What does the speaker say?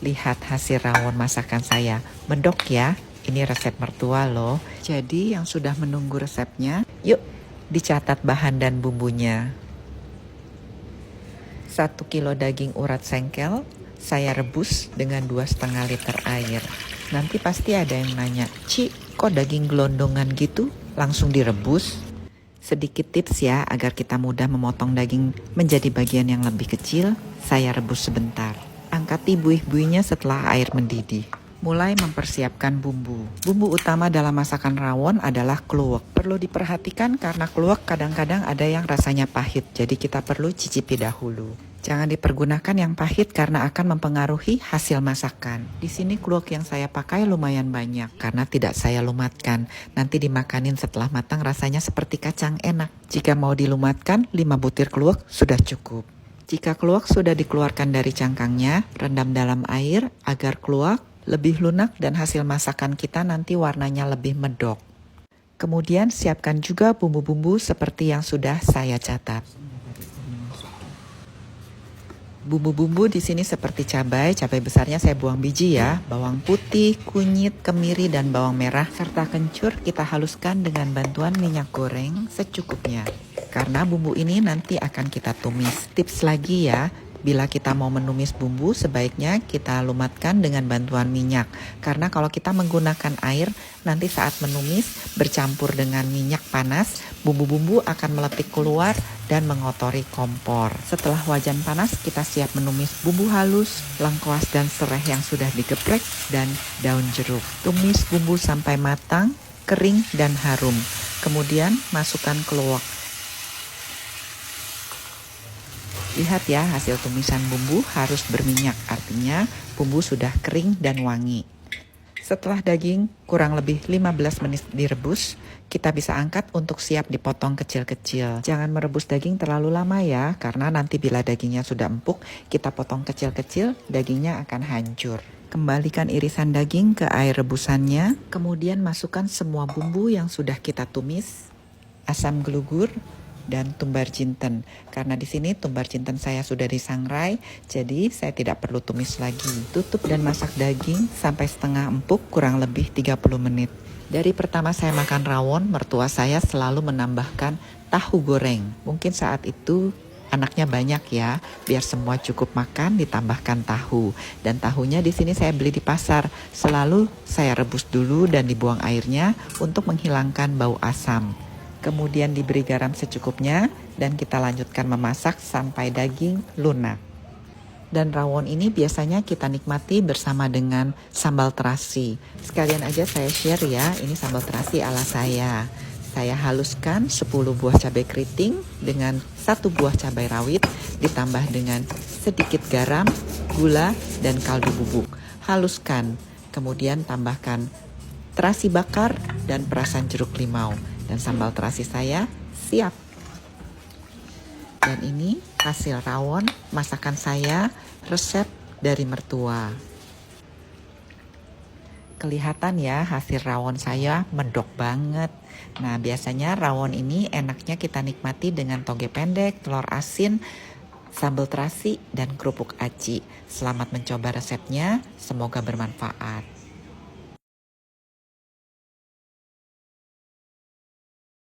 Lihat hasil rawon masakan saya. Medok ya, ini resep mertua loh. Jadi yang sudah menunggu resepnya, yuk dicatat bahan dan bumbunya. 1 kilo daging urat sengkel, saya rebus dengan 2,5 liter air. Nanti pasti ada yang nanya, Ci, kok daging gelondongan gitu? Langsung direbus? Sedikit tips ya, agar kita mudah memotong daging menjadi bagian yang lebih kecil, saya rebus sebentar. Angkati buih-buihnya setelah air mendidih. Mulai mempersiapkan bumbu. Bumbu utama dalam masakan rawon adalah kluwek. Perlu diperhatikan karena kluwek kadang-kadang ada yang rasanya pahit, jadi kita perlu cicipi dahulu. Jangan dipergunakan yang pahit karena akan mempengaruhi hasil masakan. Di sini kluwek yang saya pakai lumayan banyak karena tidak saya lumatkan. Nanti dimakanin setelah matang rasanya seperti kacang enak. Jika mau dilumatkan, 5 butir kluwek sudah cukup. Jika kluwek sudah dikeluarkan dari cangkangnya, rendam dalam air agar kluwek lebih lunak dan hasil masakan kita nanti warnanya lebih medok. Kemudian siapkan juga bumbu-bumbu seperti yang sudah saya catat. Bumbu-bumbu di sini seperti cabai besarnya saya buang biji ya, bawang putih, kunyit, kemiri, dan bawang merah, serta kencur kita haluskan dengan bantuan minyak goreng secukupnya. Karena bumbu ini nanti akan kita tumis. Tips lagi ya, bila kita mau menumis bumbu sebaiknya kita lumatkan dengan bantuan minyak. Karena kalau kita menggunakan air, nanti saat menumis bercampur dengan minyak panas, bumbu-bumbu akan meletik keluar dan mengotori kompor. Setelah wajan panas, kita siap menumis bumbu halus, lengkuas dan serai yang sudah digeprek, dan daun jeruk. Tumis bumbu sampai matang, kering dan harum. Kemudian masukkan kluwek. Lihat ya, hasil tumisan bumbu harus berminyak, artinya bumbu sudah kering dan wangi. Setelah daging kurang lebih 15 menit direbus, kita bisa angkat untuk siap dipotong kecil-kecil. Jangan merebus daging terlalu lama ya, karena nanti bila dagingnya sudah empuk, kita potong kecil-kecil, dagingnya akan hancur. Kembalikan irisan daging ke air rebusannya, kemudian masukkan semua bumbu yang sudah kita tumis, asam gelugur, dan tumbar jinten. Karena di sini tumbar jinten saya sudah disangrai, jadi saya tidak perlu tumis lagi. Tutup dan masak daging sampai setengah empuk kurang lebih 30 menit. Dari pertama saya makan rawon, mertua saya selalu menambahkan tahu goreng. Mungkin saat itu anaknya banyak ya, biar semua cukup makan ditambahkan tahu. Dan tahunya di sini saya beli di pasar. Selalu saya rebus dulu dan dibuang airnya untuk menghilangkan bau asam. Kemudian diberi garam secukupnya dan kita lanjutkan memasak sampai daging lunak. Dan rawon ini biasanya kita nikmati bersama dengan sambal terasi. Sekalian aja saya share ya, ini sambal terasi ala saya. Saya haluskan 10 buah cabai keriting dengan 1 buah cabai rawit ditambah dengan sedikit garam, gula, dan kaldu bubuk. Haluskan, kemudian tambahkan terasi bakar dan perasan jeruk limau. Dan sambal terasi saya siap. Dan ini hasil rawon masakan saya, resep dari mertua. Kelihatan ya hasil rawon saya medok banget. Nah biasanya rawon ini enaknya kita nikmati dengan toge pendek, telur asin, sambal terasi, dan kerupuk aci. Selamat mencoba resepnya, semoga bermanfaat.